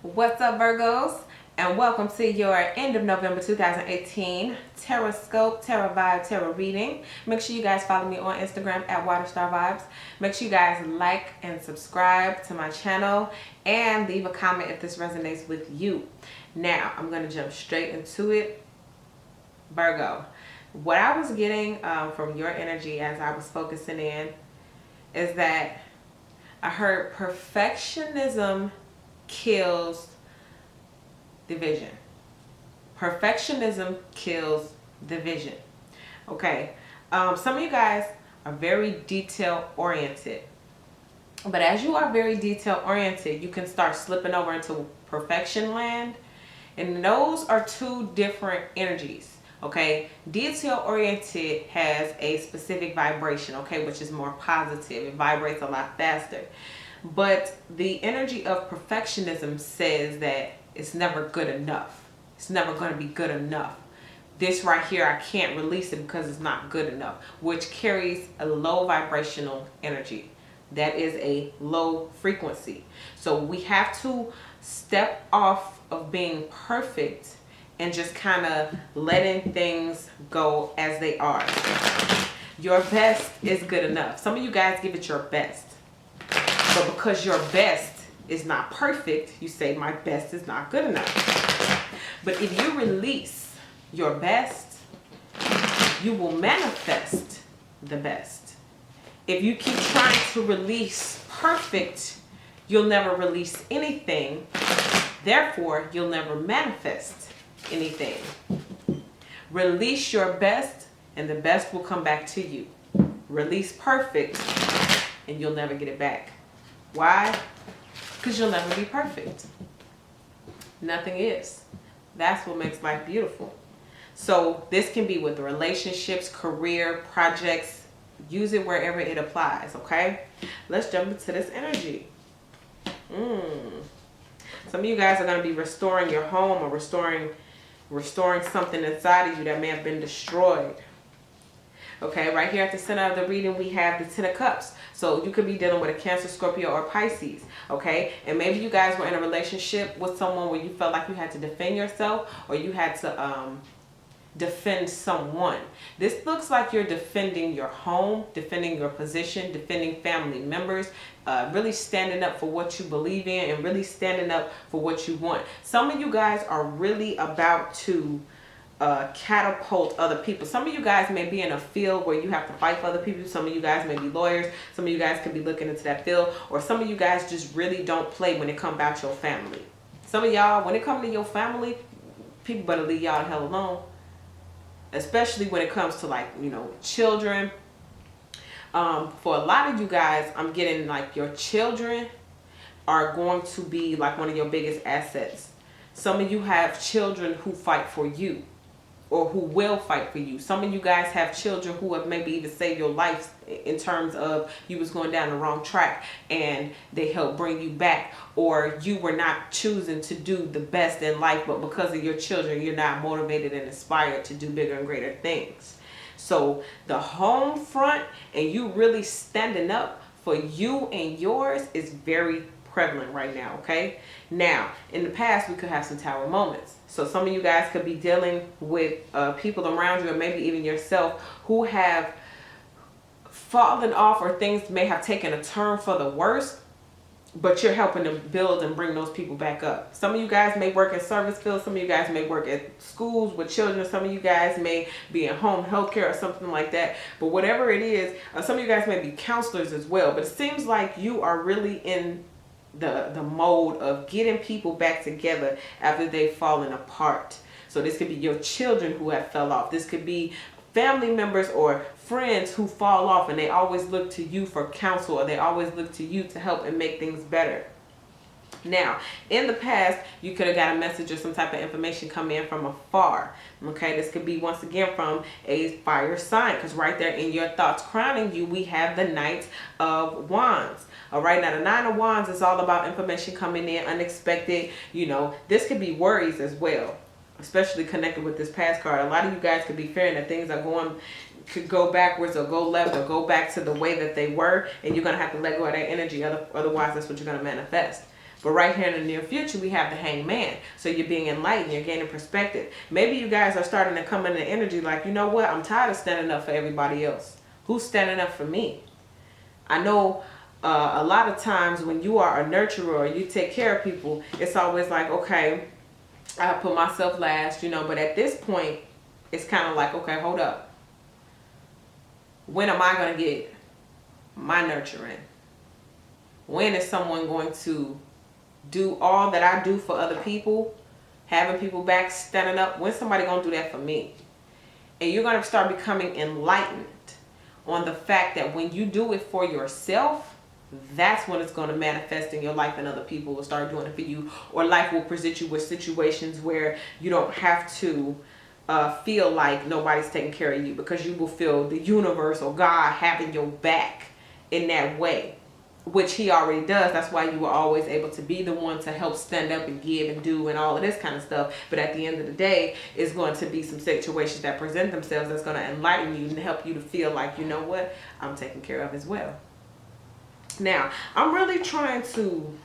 What's up, Virgos? And welcome to your end of November 2018 Tarot Scope, Tarot Vibe, Tarot Reading. Make sure you guys follow me on Instagram at Waterstar Vibes. Make sure you guys like and subscribe to my channel and leave a comment if this resonates with you. Now, I'm going to jump straight into it. Virgo, what I was getting from your energy as I was focusing in is that I heard perfectionism kills division. Perfectionism kills division. Okay. Some of you guys are very detail oriented. But as you are very detail oriented, you can start slipping over into perfection land. And those are two different energies. Okay. Detail oriented has a specific vibration, okay, which is more positive. It vibrates a lot faster. But the energy of perfectionism says that it's never good enough. It's never going to be good enough. This right here, I can't release it because it's not good enough, which carries a low vibrational energy. That is a low frequency. So we have to step off of being perfect and just kind of letting things go as they are. Your best is good enough. Some of you guys give it your best. But because your best is not perfect, you say my best is not good enough. But if you release your best, you will manifest the best. If you keep trying to release perfect, you'll never release anything. Therefore, you'll never manifest anything. Release your best and the best will come back to you. Release perfect and you'll never get it back. Why? Because you'll never be perfect. Nothing is. That's what makes life beautiful. So this can be with relationships, career, projects. Use it wherever it applies, okay? Let's jump into this energy. Some of you guys are going to be restoring your home or restoring something inside of you that may have been destroyed. Okay, right here at the center of the reading, we have the Ten of Cups. So you could be dealing with a Cancer, Scorpio, or Pisces. Okay, and maybe you guys were in a relationship with someone where you felt like you had to defend yourself or you had to defend someone. This looks like you're defending your home, defending your position, defending family members, really standing up for what you believe in and really standing up for what you want. Some of you guys are really about to catapult other people. Some of you guys may be in a field where you have to fight for other people. Some of you guys may be lawyers. Some of you guys could be looking into that field. Or some of you guys just really don't play when it comes about your family. Some of y'all, when it comes to your family, people better leave y'all the hell alone. Especially when it comes to, like, you know, children. For a lot of you guys, I'm getting like your children are going to be like one of your biggest assets. Some of you have children who fight for you or who will fight for you. Some of you guys have children who have maybe even saved your life in terms of you was going down the wrong track and they helped bring you back, or you were not choosing to do the best in life, but because of your children, you're not motivated and inspired to do bigger and greater things. So the home front and you really standing up for you and yours is very prevalent right now, okay? Now, in the past, we could have some tower moments. So some of you guys could be dealing with people around you or maybe even yourself who have fallen off or things may have taken a turn for the worse, but you're helping to build and bring those people back up. Some of you guys may work in service fields. Some of you guys may work at schools with children. Some of you guys may be in home healthcare or something like that. But whatever it is, some of you guys may be counselors as well. But it seems like you are really in the mode of getting people back together after they've fallen apart. So this could be your children who have fell off. This could be family members or friends who fall off and they always look to you for counsel, or they always look to you to help and make things better. Now, in the past, you could have got a message or some type of information come in from afar. Okay, this could be once again from a fire sign, because right there in your thoughts crowning you, we have the Knight of Wands. All right, now the Nine of Wands is all about information coming in, unexpected. You know, this could be worries as well, especially connected with this past card. A lot of you guys could be fearing that things could go backwards or go left or go back to the way that they were, and you're going to have to let go of that energy. Otherwise, that's what you're going to manifest. But right here in the near future, we have the Hangman. So you're being enlightened, you're gaining perspective. Maybe you guys are starting to come into energy like, you know what, I'm tired of standing up for everybody else. Who's standing up for me? I know a lot of times when you are a nurturer or you take care of people, it's always like, okay, I put myself last, you know, but at this point, it's kind of like, okay, hold up. When am I going to get my nurturing? When is someone going to do all that I do for other people, having people back, standing up? When's somebody going to do that for me? And you're going to start becoming enlightened on the fact that when you do it for yourself, that's when it's going to manifest in your life, and other people will start doing it for you, or life will present you with situations where you don't have to feel like nobody's taking care of you, because you will feel the universe or God having your back in that way, which he already does. That's why you were always able to be the one to help stand up and give and do and all of this kind of stuff. But at the end of the day, it's going to be some situations that present themselves that's going to enlighten you and help you to feel like, you know what, I'm taken care of as well. Now, I'm really trying to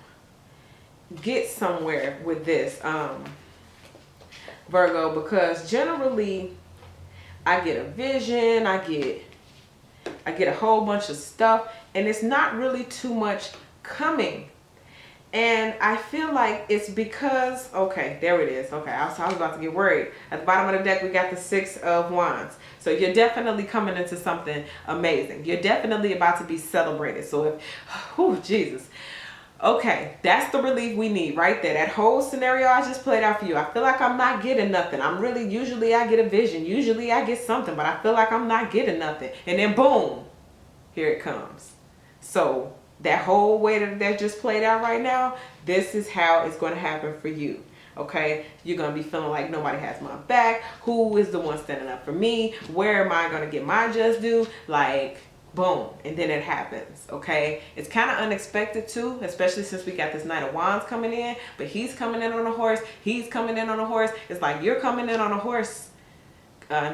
get somewhere with this, Virgo, because generally I get a vision, I get a whole bunch of stuff, and it's not really too much coming. And I feel like it's because, okay, there it is. Okay, I was about to get worried. At the bottom of the deck, we got the Six of Wands. So you're definitely coming into something amazing. You're definitely about to be celebrated. So if, oh, Jesus. Okay, that's the relief we need right there. That whole scenario I just played out for you. I feel like I'm not getting nothing. Usually I get a vision. Usually I get something, but I feel like I'm not getting nothing. And then boom, here it comes. So that whole way that just played out right now, this is how it's going to happen for you. Okay, you're going to be feeling like nobody has my back. Who is the one standing up for me? Where am I going to get my just due? Like, boom, and then it happens. Okay, it's kind of unexpected too, especially since we got this Knight of Wands coming in, but he's coming in on a horse. He's coming in on a horse. It's like you're coming in on a horse.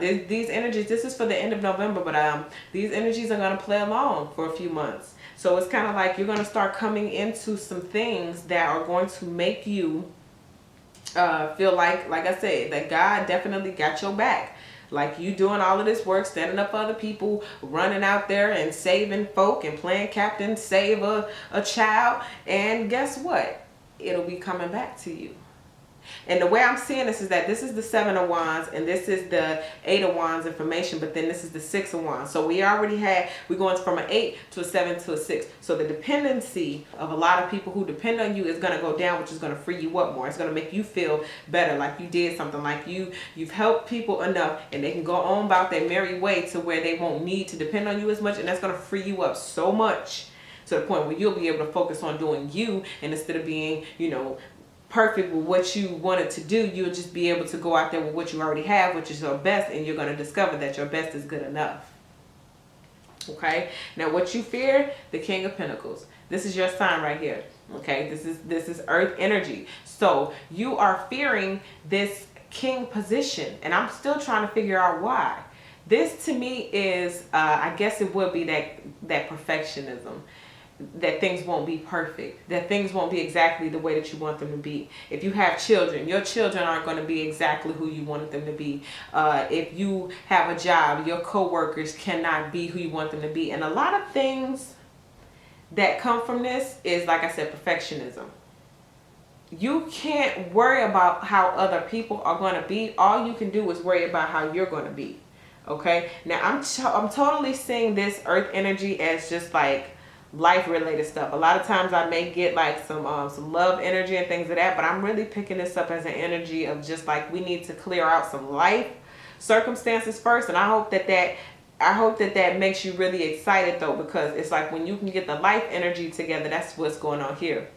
These energies, this is for the end of November, but these energies are going to play along for a few months. So it's kind of like you're going to start coming into some things that are going to make you feel like I said, that God definitely got your back. Like you doing all of this work, standing up for other people, running out there and saving folk and playing Captain Save a child. And guess what? It'll be coming back to you. And the way I'm seeing this is that this is the Seven of Wands and this is the Eight of Wands information, but then this is the Six of Wands. So we're going from an 8 to a 7 to a 6. So the dependency of a lot of people who depend on you is going to go down, which is going to free you up more. It's going to make you feel better, like you did something, like you've helped people enough and they can go on about their merry way to where they won't need to depend on you as much, and that's going to free you up so much to the point where you'll be able to focus on doing you, and instead of being, perfect with what you wanted to do, you'll just be able to go out there with what you already have, which is your best, and you're going to discover that your best is good enough. Okay, now what you fear, the King of Pentacles. This is your sign right here. Okay, this is earth energy. So you are fearing this king position, and I'm still trying to figure out why. This to me is I guess it would be that perfectionism, that things won't be perfect, that things won't be exactly the way that you want them to be. If you have children, your children aren't going to be exactly who you wanted them to be. If you have a job, your co-workers cannot be who you want them to be. And a lot of things that come from this is, like I said, perfectionism. You can't worry about how other people are going to be. All you can do is worry about how you're going to be. Okay, now I'm totally seeing this earth energy as just like life related stuff. A lot of times I may get like some love energy and things of that, but I'm really picking this up as an energy of just like we need to clear out some life circumstances first. And I hope that makes you really excited though, because it's like when you can get the life energy together, that's what's going on here.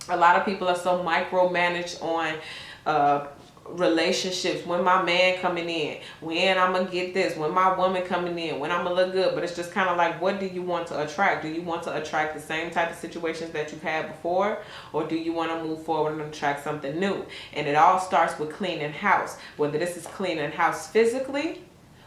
A lot of people are so micromanaged on relationships. When my man coming in, when I'm gonna get this, when my woman coming in, when I'm gonna look good. But it's just kind of like, what do you want to attract? Do you want to attract the same type of situations that you've had before, or do you want to move forward and attract something new? And it all starts with cleaning house, whether this is cleaning house physically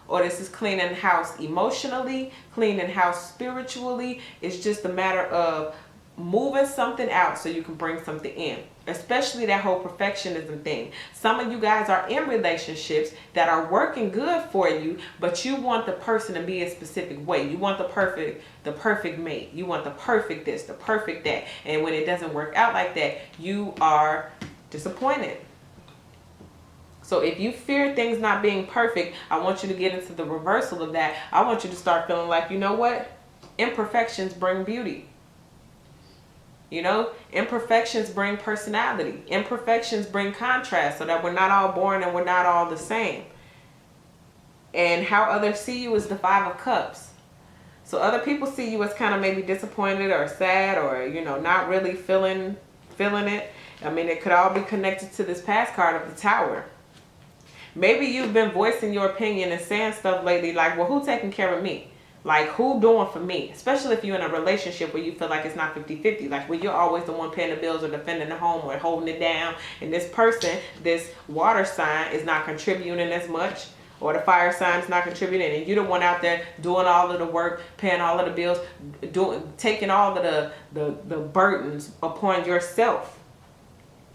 or this is cleaning house emotionally, cleaning house spiritually. It's just a matter of moving something out so you can bring something in, especially that whole perfectionism thing. Some of you guys are in relationships that are working good for you, but you want the person to be a specific way. You want the perfect mate. You want the perfect this, the perfect that. And when it doesn't work out like that, you are disappointed. So if you fear things not being perfect, I want you to get into the reversal of that. I want you to start feeling like, you know what? Imperfections bring beauty. You know, imperfections bring personality. Imperfections bring contrast, so that we're not all born and we're not all the same. And how others see you is the 5 of Cups. So other people see you as kind of maybe disappointed or sad, or, you know, not really feeling it. I mean, it could all be connected to this past card of the Tower. Maybe you've been voicing your opinion and saying stuff lately like, well, who taking care of me? Like, who doing for me? Especially if you're in a relationship where you feel like it's not 50-50. Like, where you're always the one paying the bills or defending the home or holding it down. And this person, this water sign, is not contributing as much. Or the fire sign is not contributing. And you're the one out there doing all of the work, paying all of the bills, taking all of the burdens upon yourself.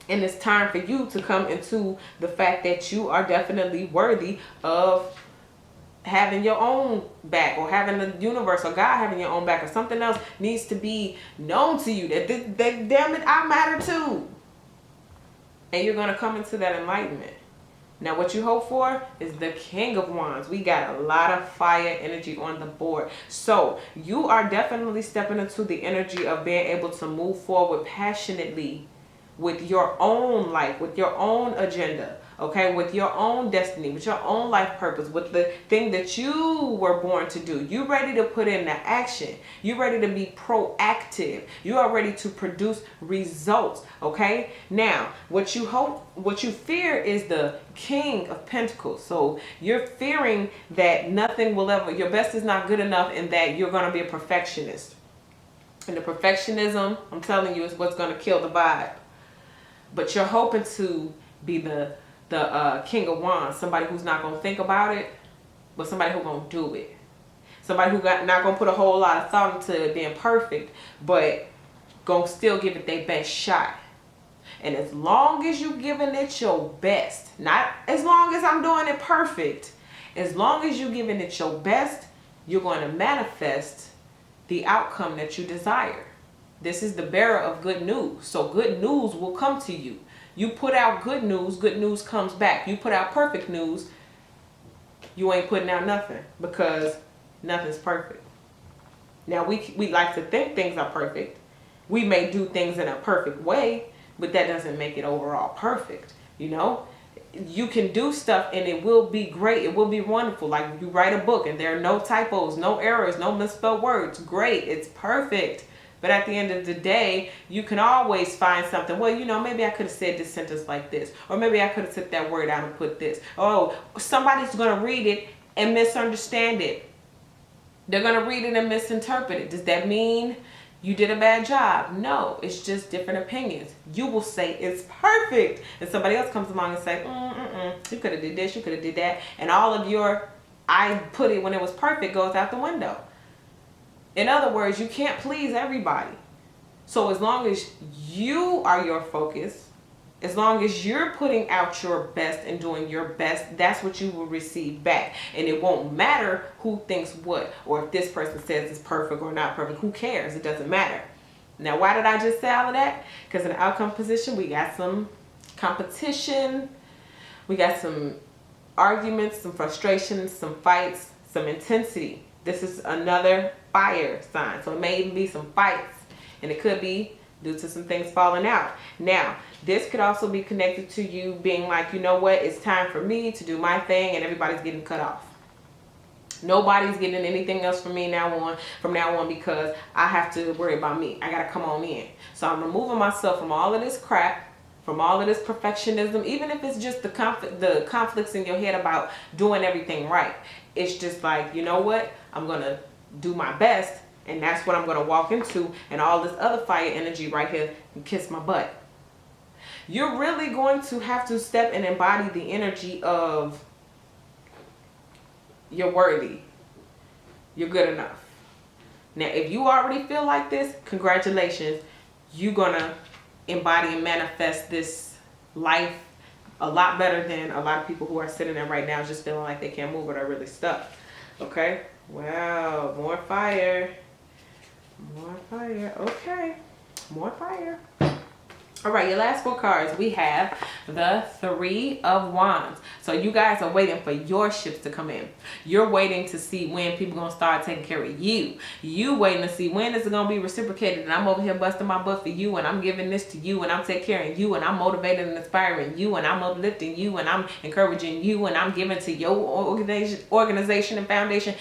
And it's time for you to come into the fact that you are definitely worthy of having your own back, or having the universe or God having your own back, or something else needs to be known to you that damn it, I matter too. And you're going to come into that enlightenment. Now what you hope for is the King of Wands. We got a lot of fire energy on the board. So you are definitely stepping into the energy of being able to move forward passionately with your own life, with your own agenda, okay, with your own destiny, with your own life purpose, with the thing that you were born to do. You ready to put in the action. You ready to be proactive. You are ready to produce results, okay? Now, what you fear is the King of Pentacles. So you're fearing that nothing will ever, your best is not good enough, and that you're going to be a perfectionist. And the perfectionism, I'm telling you, is what's going to kill the vibe. But you're hoping to be the King of Wands, somebody who's not going to think about it, but somebody who's going to do it. Somebody who's not going to put a whole lot of thought into it being perfect, but going to still give it their best shot. And as long as you're giving it your best, not as long as I'm doing it perfect, as long as you're giving it your best, you're going to manifest the outcome that you desire. This is the bearer of good news. So good news will come to you. You put out good news comes back. You put out perfect news, you ain't putting out nothing, because nothing's perfect. Now we like to think things are perfect. We may do things in a perfect way, but that doesn't make it overall perfect. You know, you can do stuff and it will be great. It will be wonderful. Like you write a book and there are no typos, no errors, no misspelled words. Great. It's perfect. But at the end of the day, you can always find something. Well, you know, maybe I could have said this sentence like this. Or maybe I could have took that word out and put this. Oh, somebody's going to read it and misunderstand it. They're going to read it and misinterpret it. Does that mean you did a bad job? No, it's just different opinions. You will say it's perfect. And somebody else comes along and say, you could have did this, you could have did that. And all of your, I put it when it was perfect, goes out the window. In other words, you can't please everybody. So as long as you are your focus, as long as you're putting out your best and doing your best, that's what you will receive back. And it won't matter who thinks what, or if this person says it's perfect or not perfect. Who cares? It doesn't matter. Now, why did I just say all of that? Because in the outcome position, we got some competition. We got some arguments, some frustrations, some fights, some intensity. This is another fire sign. So it may even be some fights. And it could be due to some things falling out. Now, this could also be connected to you being like, you know what, it's time for me to do my thing, and everybody's getting cut off. Nobody's getting anything else from now on, because I have to worry about me. I got to come on in. So I'm removing myself from all of this crap, from all of this perfectionism, even if it's just the conflicts in your head about doing everything right. It's just like, you know what, I'm going to do my best, and that's what I'm going to walk into, and all this other fire energy right here can kiss my butt. You're really going to have to step and embody the energy of you're worthy. You're good enough. Now, if you already feel like this, congratulations. you're going to embody and manifest this life a lot better than a lot of people who are sitting there right now just feeling like they can't move or they're really stuck. Okay? Wow, more fire. More fire. Okay. More fire. All right, your last 4 cards, we have the 3 of Wands. So you guys are waiting for your ships to come in. You're waiting to see when people going to start taking care of you. You waiting to see when is it going to be reciprocated, and I'm over here busting my butt for you, and I'm giving this to you, and I'm taking care of you, and I'm motivating and inspiring you, and I'm uplifting you, and I'm encouraging you, and I'm giving to your organization and foundation.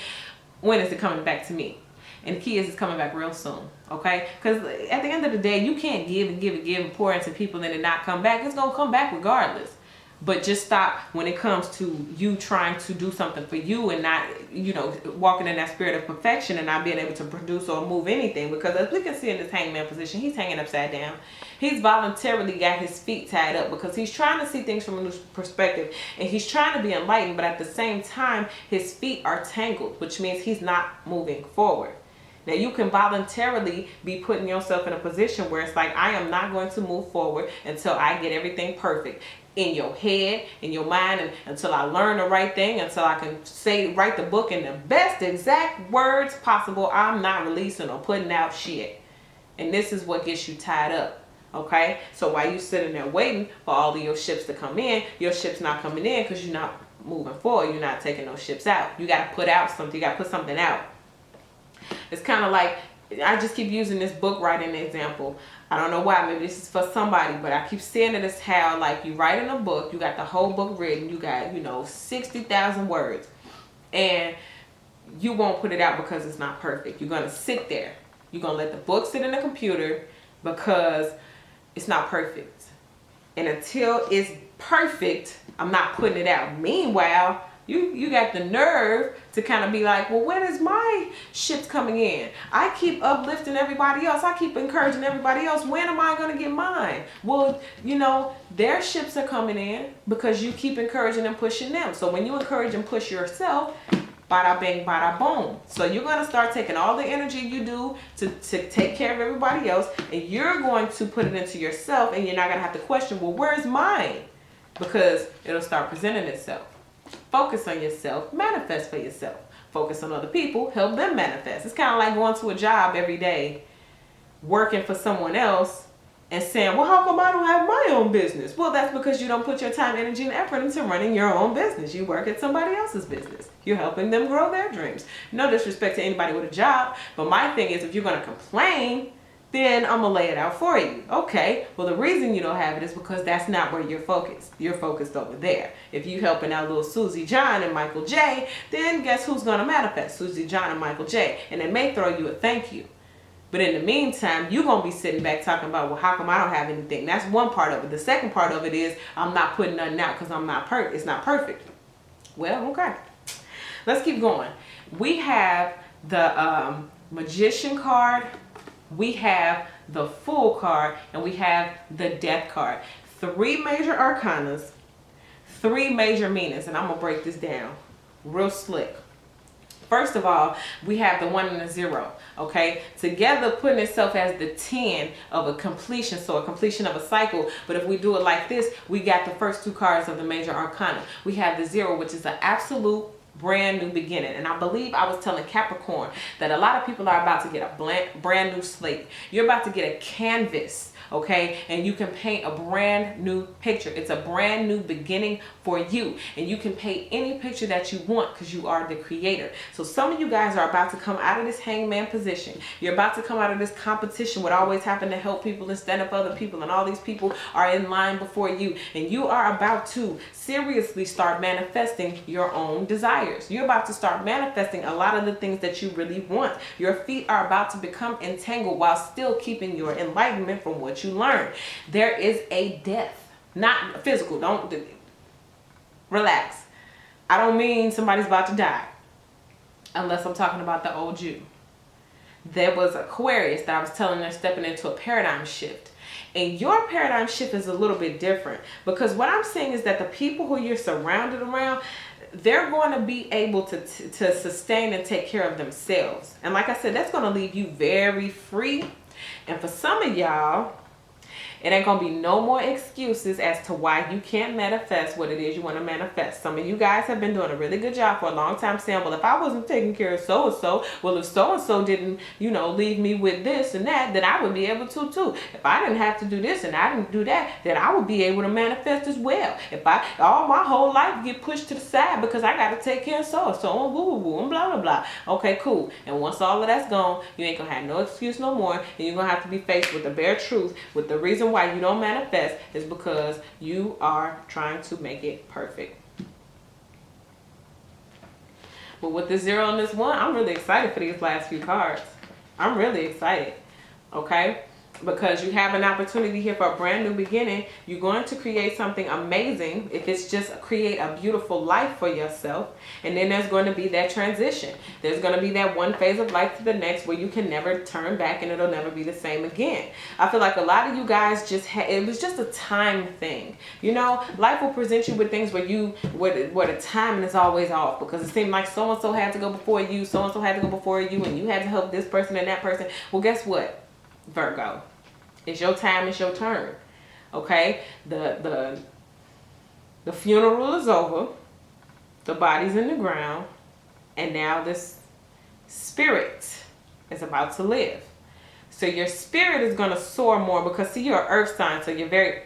When is it coming back to me? And the key is it's coming back real soon, okay? Because at the end of the day, you can't give and give and give and pour into people and it not come back. It's going to come back regardless. But just stop when it comes to you trying to do something for you and not, you know, walking in that spirit of perfection and not being able to produce or move anything. Because as we can see in this hangman position, he's hanging upside down. He's voluntarily got his feet tied up because he's trying to see things from a new perspective. And he's trying to be enlightened, but at the same time, his feet are tangled, which means he's not moving forward. Now, you can voluntarily be putting yourself in a position where it's like, I am not going to move forward until I get everything perfect in your head, in your mind, and until I learn the right thing, until I can write the book in the best exact words possible. I'm not releasing or putting out shit. And this is what gets you tied up. Okay? So while you sitting there waiting for all of your ships to come in, your ship's not coming in because you're not moving forward. You're not taking those ships out. You got to put out something. You got to put something out. It's kind of like, I just keep using this book writing example. I don't know why, maybe this is for somebody, but I keep saying it as how, like, you write in a book, you got the whole book written, you got, you know, 60,000 words, and you won't put it out because it's not perfect. You're going to sit there. You're going to let the book sit in the computer because it's not perfect. And until it's perfect, I'm not putting it out. Meanwhile, you got the nerve to kind of be like, well, when is my ships coming in? I keep uplifting everybody else. I keep encouraging everybody else. When am I going to get mine? Well, you know, their ships are coming in because you keep encouraging and pushing them. So when you encourage and push yourself, bada bang, bada boom. So you're going to start taking all the energy you do to take care of everybody else, and you're going to put it into yourself, and you're not going to have to question, well, where's mine? Because it'll start presenting itself. Focus on yourself, manifest for yourself. Focus on other people, help them manifest. It's kind of like going to a job every day, working for someone else, and saying, well, how come I don't have my own business? Well, that's because you don't put your time, energy, and effort into running your own business. You work at somebody else's business. You're helping them grow their dreams. No disrespect to anybody with a job, but my thing is, if you're going to complain, then I'm going to lay it out for you. Okay, well, the reason you don't have it is because that's not where you're focused. You're focused over there. If you helping out little Susie John and Michael J, then guess who's going to manifest? Susie John and Michael J. And they may throw you a thank you. But in the meantime, you're going to be sitting back talking about, well, how come I don't have anything? That's one part of it. The second part of it is, I'm not putting nothing out because I'm not perfect. It's not perfect. Well, okay. Let's keep going. We have the Magician card. We have the Fool card, and we have the Death card. 3 major arcanas, 3 major meanings, and I'm going to break this down real slick. First of all, we have the 1 and the 0, okay? Together putting itself as the 10 of a completion, so a completion of a cycle. But if we do it like this, we got the first 2 cards of the major arcana. We have the 0, which is an absolute brand new beginning. And I believe I was telling Capricorn that a lot of people are about to get a brand new slate. You're about to get a canvas, okay? And you can paint a brand new picture. It's a brand new beginning for you. And you can paint any picture that you want because you are the creator. So some of you guys are about to come out of this hangman position. You're about to come out of this competition with always having to help people and stand up for other people, and all these people are in line before you. And you are about to seriously start manifesting your own desires. You're about to start manifesting a lot of the things that you really want. Your feet are about to become entangled while still keeping your enlightenment from what you learned. There is a death, not physical. Don't relax. I don't mean somebody's about to die, unless I'm talking about the old you. There was Aquarius that I was telling they're stepping into a paradigm shift. And your paradigm shift is a little bit different, because what I'm saying is that the people who you're surrounded around, they're going to be able to sustain and take care of themselves. And like I said, that's going to leave you very free And for some of y'all, it ain't gonna be no more excuses as to why you can't manifest what it is you want to manifest. Some of you guys have been doing a really good job for a long time saying, well, if I wasn't taking care of so-and-so, well, if so-and-so didn't, you know, leave me with this and that, then I would be able to too. If I didn't have to do this and I didn't do that, then I would be able to manifest as well. If all my whole life get pushed to the side because I got to take care of so-and-so and woo-woo-woo and blah, blah, blah. Okay, cool. And once all of that's gone, you ain't gonna have no excuse no more, and you're gonna have to be faced with the bare truth, with the reason why you don't manifest is because you are trying to make it perfect. But with this 0 and this 1, I'm really excited for these last few cards. I'm really excited. Okay? Because you have an opportunity here for a brand new beginning. You're going to create something amazing if it's just create a beautiful life for yourself. And then there's going to be that transition. There's going to be that one phase of life to the next where you can never turn back and it'll never be the same again. I feel like a lot of you guys just it was just a time thing. You know, life will present you with things where the timing is always off, because it seemed like so-and-so had to go before you, so-and-so had to go before you, and you had to help this person and that person. Well, guess what, Virgo? It's your time, it's your turn. Okay? The funeral is over. The body's in the ground. And now this spirit is about to live. So your spirit is going to soar more because, see, you're an earth sign, so you're very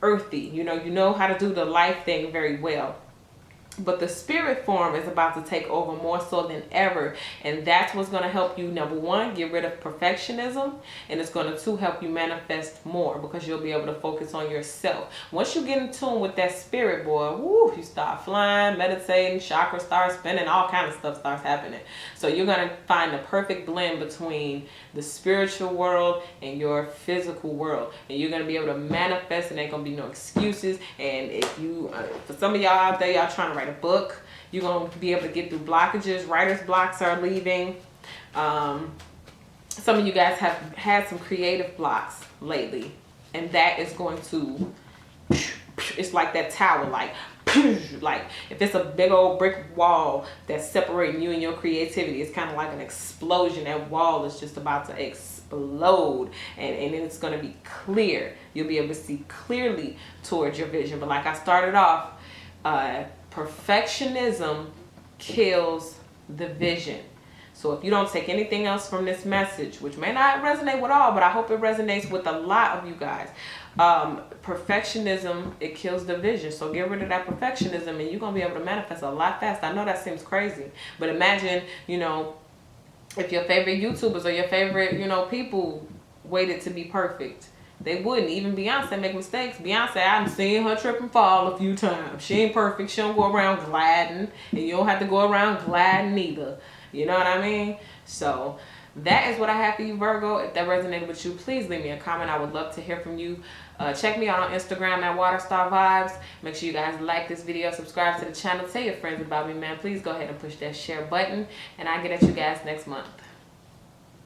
earthy. You know how to do the life thing very well. But the spirit form is about to take over more so than ever. And that's what's going to help you, number 1, get rid of perfectionism. And it's going to, 2, help you manifest more, because you'll be able to focus on yourself. Once you get in tune with that spirit, boy, woo, you start flying, meditating, chakras start spinning, all kind of stuff starts happening. So you're going to find the perfect blend between the spiritual world and your physical world. And you're going to be able to manifest, and ain't going to be no excuses. And if you, for some of y'all out there, y'all trying to write a book, you're going to be able to get through blockages. Writer's blocks are leaving. Some of you guys have had some creative blocks lately, and that is going to, it's like that tower, like if it's a big old brick wall that's separating you and your creativity, it's kind of like an explosion. That wall is just about to explode, and it's going to be clear. You'll be able to see clearly towards your vision. But like I started off, perfectionism kills the vision. So if you don't take anything else from this message, which may not resonate with all, but I hope it resonates with a lot of you guys, perfectionism, it kills the vision. So get rid of that perfectionism, and you're going to be able to manifest a lot faster. I know that seems crazy, but imagine, if your favorite YouTubers or your favorite, people waited to be perfect. They wouldn't. Even Beyonce make mistakes. Beyonce, I've seen her trip and fall a few times. She ain't perfect. She don't go around gliding, and you don't have to go around gliding either. You know what I mean? So that is what I have for you, Virgo. If that resonated with you, please leave me a comment. I would love to hear from you. Check me out on Instagram at Waterstar Vibes. Make sure you guys like this video, subscribe to the channel, tell your friends about me, man. Please go ahead and push that share button, and I'll get at you guys next month.